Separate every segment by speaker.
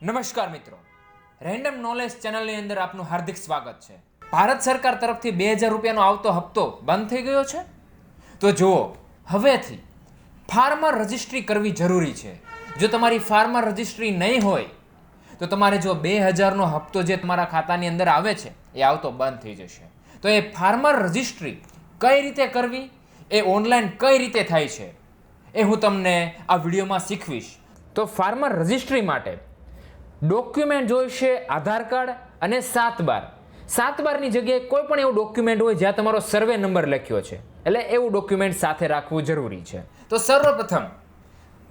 Speaker 1: નમસ્કાર મિત્રો, random knowledge ચેનલની અંદર આપનું હાર્દિક સ્વાગત છે. ભારત સરકાર તરફથી 2000 રૂપિયાનો આવતો હપ્તો બંધ થઈ ગયો છે. તો જુઓ, હવેથી ફાર્મર રજિસ્ટ્રી કરવી જરૂરી છે. જો તમારી ફાર્મર રજિસ્ટ્રી નહીં હોય તો તમારે જો 2000નો હપ્તો જે તમારા ખાતાની અંદર આવે છે એ આવતો બંધ થઈ જશે. તો એ ફાર્મર રજિસ્ટ્રી કઈ રીતે કરવી, એ ઓનલાઈન કઈ રીતે થાય છે, એ હું તમને આ વિડીયોમાં શીખવીશ. તો ફાર્મર રજિસ્ટ્રી માટે ડોક્યુમેન્ટ જોઈશે આધાર કાર્ડ અને 7/12. 7/12ની જગ્યાએ કોઈ પણ એવું ડોક્યુમેન્ટ હોય જ્યાં તમારો સર્વે નંબર લખ્યો છે, એટલે એવું ડોક્યુમેન્ટ સાથે રાખવું જરૂરી છે. તો સર્વપ્રથમ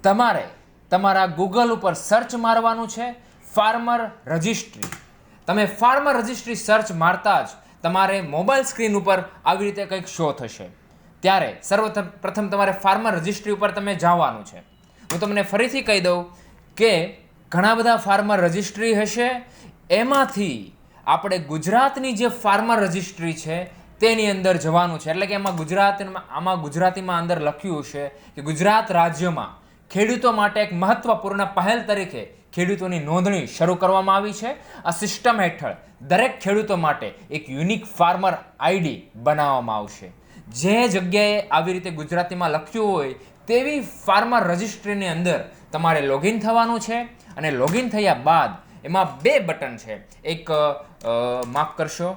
Speaker 1: તમારે તમારા ગૂગલ ઉપર સર્ચ મારવાનું છે ફાર્મર રજિસ્ટ્રી. તમે ફાર્મર રજિસ્ટ્રી સર્ચ મારતા જ તમારે મોબાઈલ સ્ક્રીન ઉપર આવી રીતે કંઈક શો થશે. ત્યારે સર્વપ્રથમ તમારે ફાર્મર રજિસ્ટ્રી ઉપર તમે જવાનું છે. હું તમને ફરીથી કહી દઉં કે ઘણા બધા ફાર્મર રજિસ્ટ્રી હશે, એમાંથી આપણે ગુજરાતની જે ફાર્મર રજિસ્ટ્રી છે તેની અંદર જવાનું છે. એટલે કે આમાં ગુજરાતીમાં અંદર લખ્યું છે કે ગુજરાત રાજ્યમાં ખેડૂતો માટે એક મહત્વપૂર્ણ પહેલ તરીકે ખેડૂતોની નોંધણી શરૂ કરવામાં આવી છે. આ સિસ્ટમ હેઠળ દરેક ખેડૂતો માટે એક યુનિક ફાર્મર આઈડી બનાવવામાં આવશે. જે જગ્યાએ આવી રીતે ગુજરાતીમાં લખ્યું હોય તેવી ફાર્મર રજિસ્ટ્રીની અંદર તમારે લોગિન થવાનું છે. અને લોગિન થયા બાદ એમાં 2 બટન છે. એક માફ કરશો,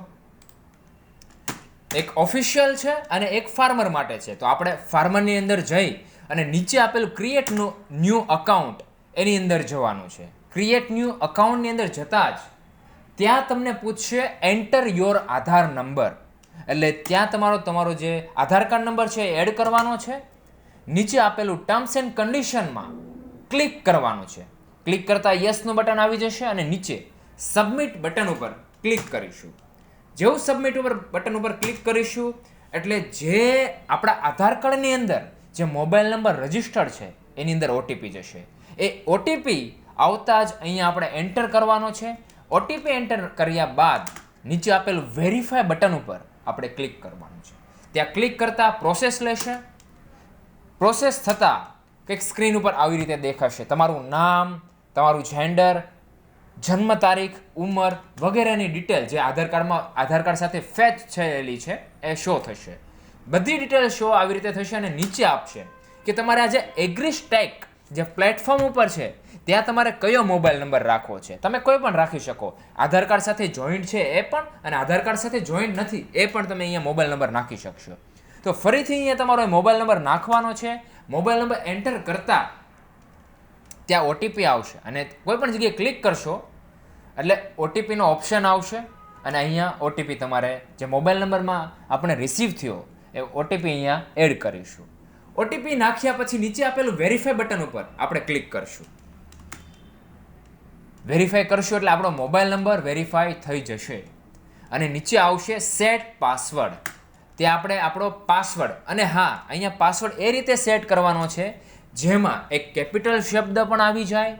Speaker 1: એક ઓફિશિયલ છે અને એક ફાર્મર માટે છે. તો આપણે ફાર્મરની અંદર જઈ અને નીચે આપેલું ક્રિએટ ન્યૂ અકાઉન્ટ એની અંદર જવાનું છે. ક્રિએટ ન્યૂ અકાઉન્ટની અંદર જતાં જ ત્યાં તમને પૂછશે એન્ટર યોર આધાર નંબર. એટલે ત્યાં તમારો જે આધાર કાર્ડ નંબર છે એ એડ કરવાનો છે. નીચે આપેલું ટર્મ્સ એન્ડ કન્ડિશનમાં ક્લિક કરવાનું છે. ક્લિક કરતાં યસનું બટન આવી જશે અને નીચે સબમિટ બટન ઉપર ક્લિક કરીશું. જેવું સબમિટ બટન ઉપર ક્લિક કરીશું એટલે જે આપણા આધાર કાર્ડની અંદર જે મોબાઈલ નંબર રજિસ્ટર્ડ છે એની અંદર ઓટીપી જશે. એ ઓટીપી આવતા જ અહીંયા આપણે એન્ટર કરવાનો છે. ઓટીપી એન્ટર કર્યા બાદ નીચે આપેલું વેરીફાય બટન ઉપર આપણે ક્લિક કરવાનું છે. ત્યાં ક્લિક કરતાં પ્રોસેસ લેશે. પ્રોસેસ થતાં કંઈક સ્ક્રીન ઉપર આવી રીતે દેખાશે. તમારું નામ, તમારું જેન્ડર, જન્મ તારીખ, ઉંમર વગેરેની ડિટેલ જે આધાર કાર્ડ સાથે ફેચ થયેલી છે એ શો થશે. બધી ડિટેલ શો આવી રીતે થશે અને નીચે આપશે કે તમારે આ જે એગ્રી સ્ટેક જે પ્લેટફોર્મ ઉપર છે ત્યાં તમારે કયો મોબાઈલ નંબર રાખવો છે. તમે કોઈ પણ રાખી શકો. આધાર કાર્ડ સાથે જોઈન્ટ છે એ પણ, અને આધાર કાર્ડ સાથે જોઈન્ટ નથી એ પણ તમે અહીંયા મોબાઈલ નંબર નાખી શકશો. તો ફરીથી અહીંયા તમારો મોબાઈલ નંબર નાખવાનો છે. મોબાઈલ નંબર એન્ટર કરતાં ત્યાં ઓટીપી આવશે અને કોઈ પણ જગ્યાએ ક્લિક કરશો એટલે ઓટીપીનો ઓપ્શન આવશે અને અહીંયા ઓટીપી તમારે જે મોબાઈલ નંબરમાં આપણે રિસીવ થયો એ ઓટીપી અહીંયા એડ કરીશું. ઓટીપી નાખ્યા પછી નીચે આપેલું વેરીફાઈ બટન ઉપર આપણે ક્લિક કરશું. વેરીફાઈ કરશું એટલે આપણો મોબાઈલ નંબર વેરીફાઈ થઈ જશે અને નીચે આવશે સેટ પાસવર્ડ. ત્યાં આપણે આપણો પાસવર્ડ, અને હા, અહીંયા પાસવર્ડ એ રીતે સેટ કરવાનો છે જેમાં એક કેપિટલ શબ્દ પણ આવી જાય,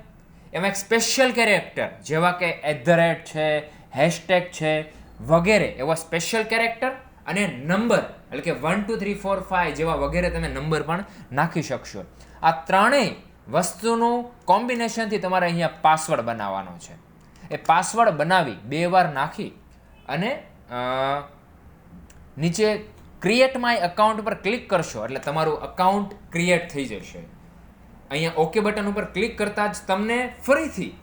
Speaker 1: એમાં એક સ્પેશિયલ કેરેક્ટર જેવા કે @ છે, હેશટેગ છે વગેરે એવા સ્પેશિયલ કેરેક્ટર અને નંબર એટલે કે 1 2 3 4 5 જેવા વગેરે તમે નંબર પણ નાખી શકશો. આ ત્રણેય વસ્તુનું કોમ્બિનેશનથી તમારે અહીંયા પાસવર્ડ બનાવવાનો છે. એ પાસવર્ડ બનાવી 2 વાર નાખી અને નીચે ક્રિએટ માય અકાઉન્ટ પર ક્લિક કરશો એટલે તમારું અકાઉન્ટ ક્રિએટ થઈ જશે. અહીંયા ઓકે બટન ઉપર ક્લિક કરતાં જ તમને ફરીથી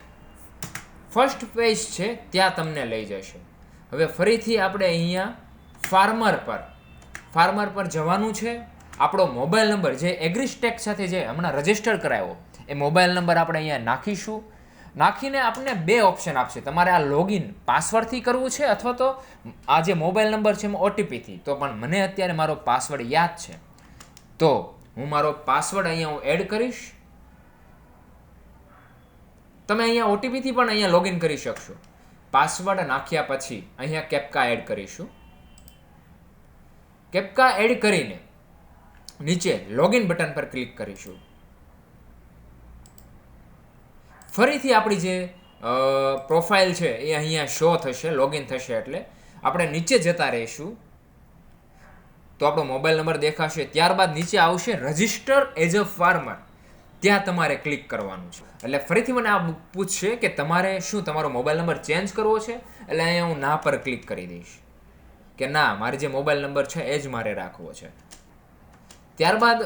Speaker 1: ફર્સ્ટ પેજ છે ત્યાં તમને લઈ જશે. હવે ફરીથી આપણે અહીંયા ફાર્મર પર જવાનું છે. આપણો મોબાઈલ નંબર જે એગ્રીસ્ટેક સાથે જે હમણાં રજિસ્ટર કરાવ્યો એ મોબાઈલ નંબર આપણે અહીંયા નાખીશું. નાખીને આપણને 2 ઓપ્શન આપશે. તમારે આ લોગિન પાસવર્ડથી કરવું છે અથવા તો આ જે મોબાઈલ નંબર છે એમાં ઓટીપીથી. તો પણ મને અત્યારે મારો પાસવર્ડ યાદ છે તો હું મારો પાસવર્ડ અહીંયા એડ કરીશ. તમે અહીંયા ઓટીપીથી પણ અહીંયા લોગિન કરી શકશો. પાસવર્ડ નાખ્યા પછી અહીંયા કેપ્કા એડ કરીશું. કેપ્કા એડ કરીને નીચે લોગિન બટન પર ક્લિક કરીશું. ફરીથી આપણી જે પ્રોફાઇલ છે એ અહીંયા શો થશે, લોગિન થશે એટલે આપણે નીચે જતા રહીશું તો આપણો મોબાઈલ નંબર દેખાશે. ત્યારબાદ નીચે આવશે રજિસ્ટર એઝ અ ફાર્મર. ત્યાં તમારે ક્લિક કરવાનું છે. એટલે ફરીથી મને આ પૂછશે કે તમારે શું તમારો મોબાઈલ નંબર ચેન્જ કરવો છે, એટલે અહીંયા હું ના પર ક્લિક કરી દઈશ કે ના, મારે જે મોબાઈલ નંબર છે એ જ મારે રાખવો છે. ત્યારબાદ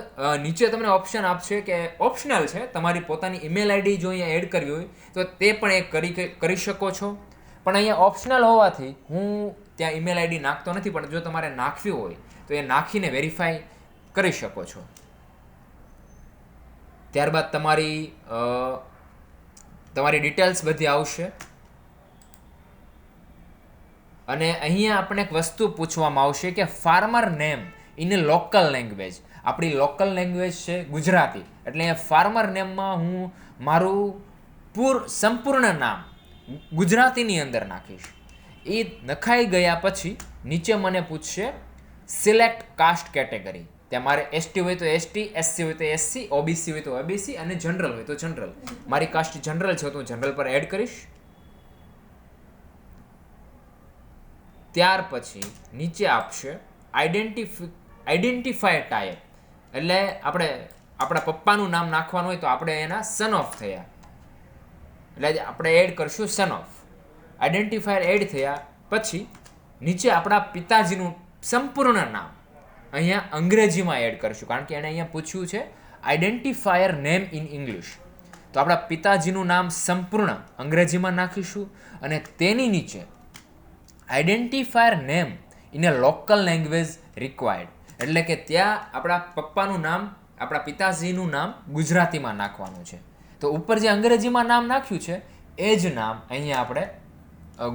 Speaker 1: નીચે તમને ઓપ્શન આપશે કે ઓપ્શનલ છે, તમારી પોતાની ઈમેલ આઈડી જો અહીંયા એડ કરવી હોય તો તે પણ એ કરી શકો છો. પણ અહીંયા ઓપ્શનલ હોવાથી હું ત્યાં ઈમેલ આઈડી નાખતો નથી, પણ જો તમારે નાખવી હોય તો એ નાખીને વેરીફાઈ કરી શકો છો. ત્યારબાદ તમારી ડિટેલ્સ બધી આવશે અને અહીંયા આપણે એક વસ્તુ પૂછવામાં આવશે કે farmer name in A local language. આપણી લોકલ લેંગ્વેજ છે ગુજરાતી, એટલે અહીંયા ફાર્મર નેમમાં હું મારું સંપૂર્ણ નામ ગુજરાતીની અંદર નાખીશ. એ નખાઈ ગયા પછી નીચે મને પૂછશે સિલેક્ટ કાસ્ટ કેટેગરી. ત્યાં મારે એસટી હોય તો એસટી, એસસી હોય તો એસસી, ઓબીસી હોય તો ઓબીસી અને જનરલ હોય તો જનરલ. મારી કાસ્ટ જનરલ છે તો હું જનરલ પર એડ કરીશ. ત્યાર પછી નીચે આપશે આઈડેન્ટિફાય ટાઈપ, એટલે આપણે આપણા પપ્પાનું નામ નાખવાનું હોય તો આપણે એના સન ઓફ થયા, એટલે આપણે એડ કરશું સન ઓફ. આઈડેન્ટિફાયર એડ થયા પછી નીચે આપણા પિતાજીનું સંપૂર્ણ નામ અહીંયા અંગ્રેજીમાં એડ કરશું, કારણ કે એણે અહીંયા પૂછ્યું છે આઈડેન્ટિફાયર નેમ ઇન ઇંગ્લિશ. તો આપણા પિતાજીનું નામ સંપૂર્ણ અંગ્રેજીમાં નાખીશું અને તેની નીચે identifier name in a local language required, એટલે કે ત્યાં આપણા પપ્પાનું નામ, આપણા પિતાજીનું નામ ગુજરાતીમાં નાખવાનું છે. તો ઉપર જે અંગ્રેજીમાં નામ નાખ્યું છે એ જ નામ અહીંયા આપણે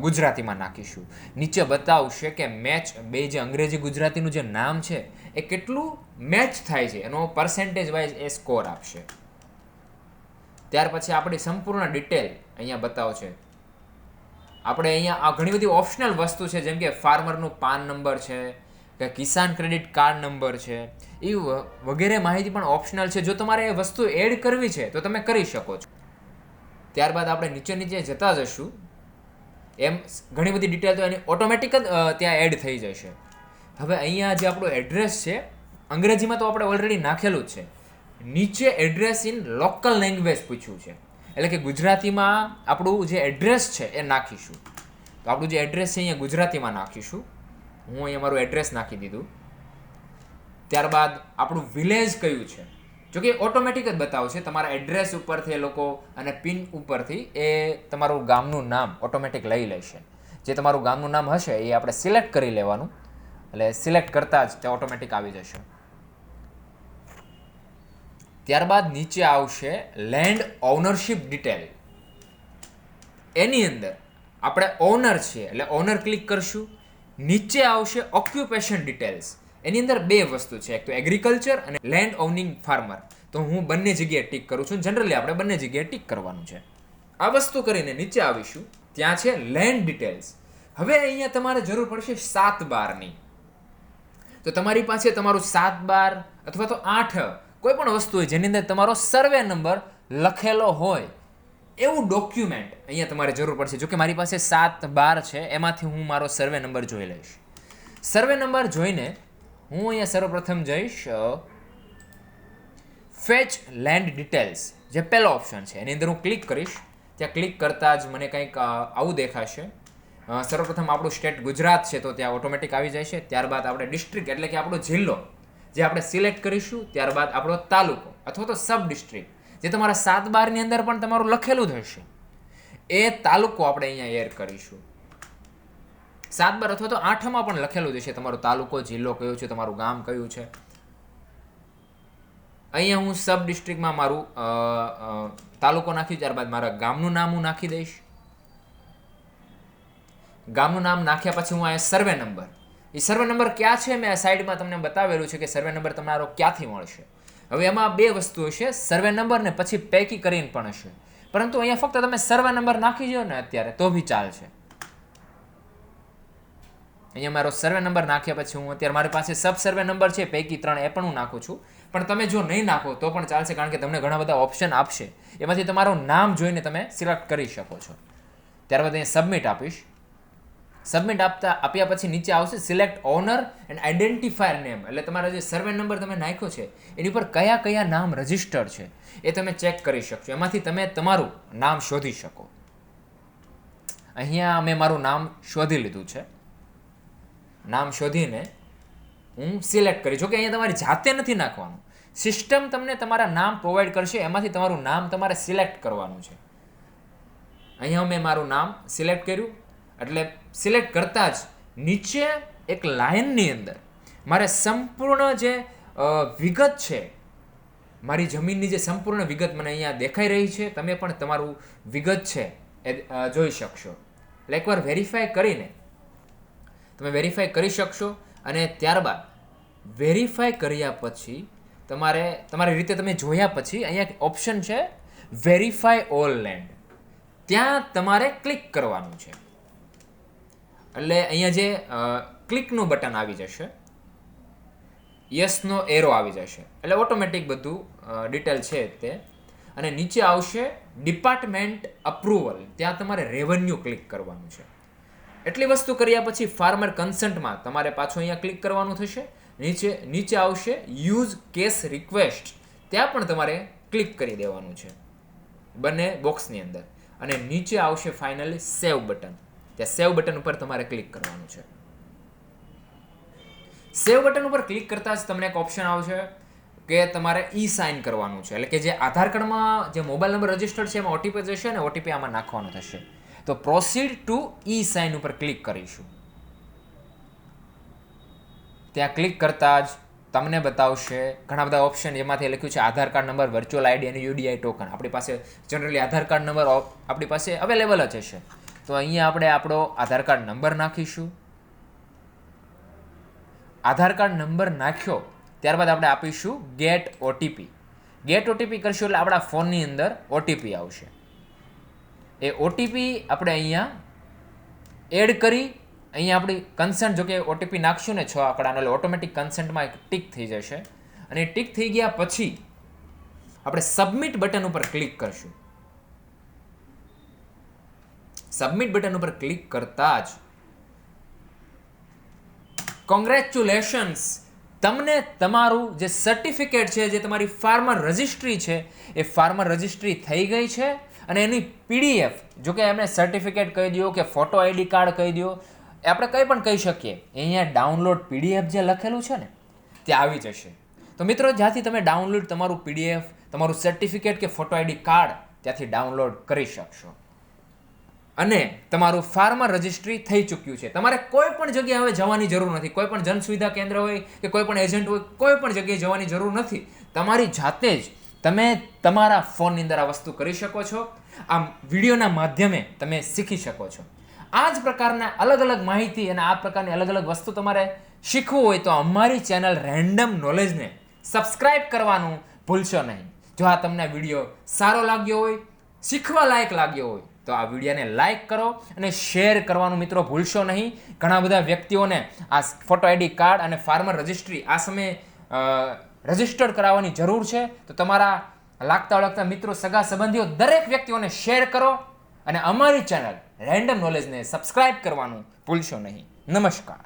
Speaker 1: ગુજરાતીમાં નાખીશું. નીચે બતાવશે કે મેચ, બે જે અંગ્રેજી ગુજરાતીનું જે નામ છે એ કેટલું મેચ થાય છે, એનો પર્સેન્ટેજ વાઇઝ એ સ્કોર આપશે. ત્યાર પછી આપણી સંપૂર્ણ ડિટેલ અહીંયા બતાવશે. આપણે અહીંયા આ ઘણી બધી ઓપ્શનલ વસ્તુ છે, જેમ કે ફાર્મરનું પાન નંબર છે કે કિસાન ક્રેડિટ કાર્ડ નંબર છે, એ વગેરે માહિતી પણ ઓપ્શનલ છે. જો તમારે એ વસ્તુ એડ કરવી છે તો તમે કરી શકો છો. ત્યારબાદ આપણે નીચે જતા જશું, એમ ઘણી બધી ડિટેલ તો એની ઓટોમેટિક જ ત્યાં એડ થઈ જશે. હવે અહીંયા જે આપણું એડ્રેસ છે અંગ્રેજીમાં તો આપણે ઓલરેડી નાખેલું જ છે. નીચે એડ્રેસ ઇન લોકલ લેંગ્વેજ પૂછ્યું છે, એટલે કે ગુજરાતીમાં આપણું જે એડ્રેસ છે એ નાખીશું. તો આપણું જે એડ્રેસ છે અહીંયા ગુજરાતીમાં નાખીશું. હું અહીંયા મારું એડ્રેસ નાખી દીધું. ત્યારબાદ આપણું વિલેજ કયું છે, જો કે ઓટોમેટિક જ બતાવશે તમારા એડ્રેસ ઉપરથી એ લોકો અને પિન ઉપરથી એ તમારું ગામનું નામ ઓટોમેટિક લઈ લેશે. જે તમારું ગામનું નામ હશે એ આપણે સિલેક્ટ કરી લેવાનું, એટલે સિલેક્ટ કરતાં જ તે ઓટોમેટિક આવી જશે. ત્યારબાદ નીચે આવશે લેન્ડ ઓનરશિપ ડિટેલ. એની અંદર આપણે ઓનર છીએ એટલે ઓનર ક્લિક કરશું. નીચે આવશે ઓક્યુપેશન ડિટેલ્સ. એની અંદર બે વસ્તુ છે, એક તો એગ્રીકલ્ચર અને લેન્ડ ઓનિંગ ફાર્મર. તો હું બંને જગ્યાએ ટીક કરું છું. જનરલી આપણે બંને જગ્યાએ ટીક કરવાનું છે. આ વસ્તુ કરીને નીચે આવીશું, ત્યાં છે લેન્ડ ડિટેલ્સ. હવે અહીંયા તમારે જરૂર પડશે 7/12ની. તો તમારી પાસે તમારું 7/12 અથવા તો 8 કોઈ પણ વસ્તુ હોય જેની અંદર તમારો સર્વે નંબર લખેલો હોય એવું ડોક્યુમેન્ટ અહીંયા તમારે જરૂર પડશે. જો કે મારી પાસે 7/12 છે, એમાંથી હું મારો સર્વે નંબર જોઈ લઈશ. સર્વે નંબર જોઈને હું અહીંયા સર્વપ્રથમ જઈશ ફેચ લેન્ડ ડિટેલ્સ, જે પહેલો ઓપ્શન છે એની અંદર હું ક્લિક કરીશ. ત્યાં ક્લિક કરતાં જ મને કંઈક આવું દેખાશે. સર્વપ્રથમ આપણું સ્ટેટ ગુજરાત છે તો ત્યાં ઓટોમેટિક આવી જાય છે. ત્યારબાદ આપણે ડિસ્ટ્રિક્ટ એટલે કે આપણો જિલ્લો જે આપણે સિલેક્ટ કરીશું. ત્યારબાદ આપણો તાલુકો અથવા તો સબ ડિસ્ટ્રિક્ટ, જે તમારા 7/12ની અંદર પણ તમારું લખેલું જ હશે, એ તાલુકો આપણે અહીંયા એડ કરીશું. 7/12 અથવા તો 8માં પણ લખેલું જ છે તમારો તાલુકો, જિલ્લો કયો છે, તમારું ગામ કયું છે. અહીંયા હું સબ ડિસ્ટ્રિક્ટમાં મારું તાલુકો નાખી, ત્યારબાદ મારા ગામનું નામ હું નાખી દઈશ. ગામનું નામ નાખ્યા પછી હું અહીંયા સર્વે નંબર, એ સર્વે નંબર ક્યાં છે મેં આ સાઈડમાં તમને બતાવેલું છે કે સર્વે નંબર તમારો ક્યાંથી મળશે. હવે એમાં બે વસ્તુ હશે, સર્વે નંબર ને પછી પૈકી કરીને પણ હશે, પરંતુ અહીંયા ફક્ત તમે સર્વે નંબર નાખી દો ને અત્યારે તો બી ચાલશે. અહીંયા મારો સર્વે નંબર નાખ્યા પછી હું અત્યારે મારી પાસે સબ સર્વે નંબર છે પૈકી 3 એ પણ હું નાખું છું. પણ તમે જો નહીં નાખો તો પણ ચાલશે, કારણ કે તમને ઘણા બધા ઓપ્શન આપશે, એમાંથી તમારું નામ જોઈને તમે સિલેક્ટ કરી શકો છો. ત્યારબાદ અહીંયા સબમિટ આપીશ. સબમિટ આપ્યા પછી નીચે આવશે select honour and identifier name, એટલે તમારો જે સર્વે નંબર તમે નાખ્યો છે એની પર કયા કયા નામ રજિસ્ટર્ડ છે એ તમે ચેક કરી શકશો. એમાંથી તમે તમારું નામ શોધી શકો. અહીંયા મેં મારું નામ શોધી લીધું છે. નામ શોધીને હું સિલેક્ટ કરી. જો કે અહીંયા તમારી જાતે નથી નાખવાનું, સિસ્ટમ તમને તમારા નામ પ્રોવાઈડ કરશે, એમાંથી તમારું નામ તમારે સિલેક્ટ કરવાનું છે. અહીંયા મેં મારું નામ સિલેક્ટ કર્યું, એટલે સિલેક્ટ કરતાં જ નીચે એક લાઇનની અંદર મારે સંપૂર્ણ જે વિગત છે, મારી જમીનની જે સંપૂર્ણ વિગત મને અહીંયા દેખાઈ રહી છે. તમે પણ તમારું વિગત છે એ જોઈ શકશો. એટલે એકવાર વેરીફાઈ કરીને તમે વેરીફાઈ કરી શકશો. અને ત્યારબાદ વેરીફાઈ કર્યા પછી તમારી રીતે તમે જોયા પછી અહીંયા ઓપ્શન છે વેરીફાઈ ઓલ લેન્ડ, ત્યાં તમારે ક્લિક કરવાનું છે. એટલે અહીંયા જે ક્લિકનું બટન આવી જશે, યસનો એરો આવી જશે, એટલે ઓટોમેટિક બધું ડિટેલ છે તે. અને નીચે આવશે ડિપાર્ટમેન્ટ અપ્રુવલ, ત્યાં તમારે રેવન્યુ ક્લિક કરવાનું છે. એટલી વસ્તુ કર્યા પછી ફાર્મર કન્સન્ટમાં તમારે પાછું અહીંયા ક્લિક કરવાનું થશે. નીચે આવશે યુઝ કેસ રિક્વેસ્ટ, ત્યાં પણ તમારે ક્લિક કરી દેવાનું છે બંને બોક્સની અંદર. અને નીચે આવશે ફાઇનલી સેવ બટન, ત્યાં સેવ બટન ઉપર તમારે ક્લિક કરવાનું છે. સેવ બટન ઉપર ક્લિક કરતા જ તમને એક ઓપ્શન આવશે કે તમારે ઈ સાઇન કરવાનું છે, એટલે કે જે આધાર કાર્ડમાં જે મોબાઈલ નંબર રજિસ્ટર્ડ છે એમાં ઓટીપી જશે ને ઓટીપી આમાં નાખવાનો થશે. તો પ્રોસીડ ટુ ઈ સાઇન ઉપર ક્લિક કરીશું. ત્યાં ક્લિક કરતા જ તમને બતાવશે ઘણા બધા ઓપ્શન, એમાંથી લખ્યું છે આધાર કાર્ડ નંબર, વર્ચ્યુઅલ આઈડી અને યુડીઆઈ ટોકન. આપણી પાસે જનરલી આધાર કાર્ડ નંબર આપણી પાસે અવેલેબલ જ હશે. તો અહીંયા આપણે આપણો આધાર કાર્ડ નંબર નાખીશું. આધાર કાર્ડ નંબર નાખ્યો ત્યારબાદ આપણે આપીશું ગેટ ઓટીપી. ગેટ ઓટીપી કરશું એટલે આપણા ફોનની અંદર ઓટીપી આવશે. એ ઓટીપી આપણે અહીંયા એડ કરી અહીંયા આપણી કન્સન્ટ, જો કે ઓટીપી નાખશું ને 6 આંકડાનો એટલે ઓટોમેટિક કન્સન્ટમાં એક ટીક થઈ જશે. અને ટીક થઈ ગયા પછી આપણે સબમિટ બટન ઉપર ક્લિક કરશું. સબમિટ બટન ઉપર ક્લિક કરતા જ કોંગ્રેચ્યુલેશન્સ, તમને તમારું જે સર્ટિફિકેટ છે, જે તમારી ફાર્મર રજિસ્ટ્રી છે એ ફાર્મર રજિસ્ટ્રી થઈ ગઈ છે. અને એની પીડીએફ, જો કે એમને સર્ટિફિકેટ કહી દો કે ફોટો આઈડી કાર્ડ કહી દો, આપણે કંઈ પણ કહી શકીએ. અહીંયા ડાઉનલોડ પીડીએફ જે લખેલું છે ને તે આવી જશે. તો મિત્રો, જ્યાંથી તમે ડાઉનલોડ તમારું પીડીએફ, તમારું સર્ટિફિકેટ કે ફોટો આઈડી કાર્ડ ત્યાંથી ડાઉનલોડ કરી શકશો. અને તમારું ફાર્મર રજિસ્ટ્રી થઈ ચૂક્યું છે. તમારે કોઈ પણ જગ્યાએ હવે જવાની જરૂર નથી. કોઈ પણ જન સુવિધા કેન્દ્ર હોય કે કોઈ પણ એજન્ટ હોય, કોઈ પણ જગ્યાએ જવાની જરૂર નથી. તમારી જાતે જ તમે તમારા ફોનની અંદર આ વસ્તુ કરી શકો છો. આ વિડીયોના માધ્યમે તમે શીખી શકો છો. આ જ પ્રકારના અલગ અલગ માહિતી અને આ પ્રકારની અલગ અલગ વસ્તુ તમારે શીખવું હોય તો અમારી ચેનલ રેન્ડમ નોલેજને સબસ્ક્રાઇબ કરવાનું ભૂલશો નહીં. જો આ તમને વિડીયો સારો લાગ્યો હોય, શીખવા લાયક લાગ્યો હોય તો આ વિડીયોને લાઇક કરો અને શેર કરવાનું મિત્રો ભૂલશો નહીં. ઘણા બધા વ્યક્તિઓને આ ફોટો આઈડી કાર્ડ અને ફાર્મર રજિસ્ટ્રી આ સમયે રજિસ્ટર્ડ કરાવવાની જરૂર છે. તો તમારા લાગતા ઓળખતા મિત્રો, સગા સંબંધીઓ દરેક વ્યક્તિઓને શેર કરો અને અમારી ચેનલ રેન્ડમ નોલેજને સબસ્ક્રાઇબ કરવાનું ભૂલશો નહીં. નમસ્કાર.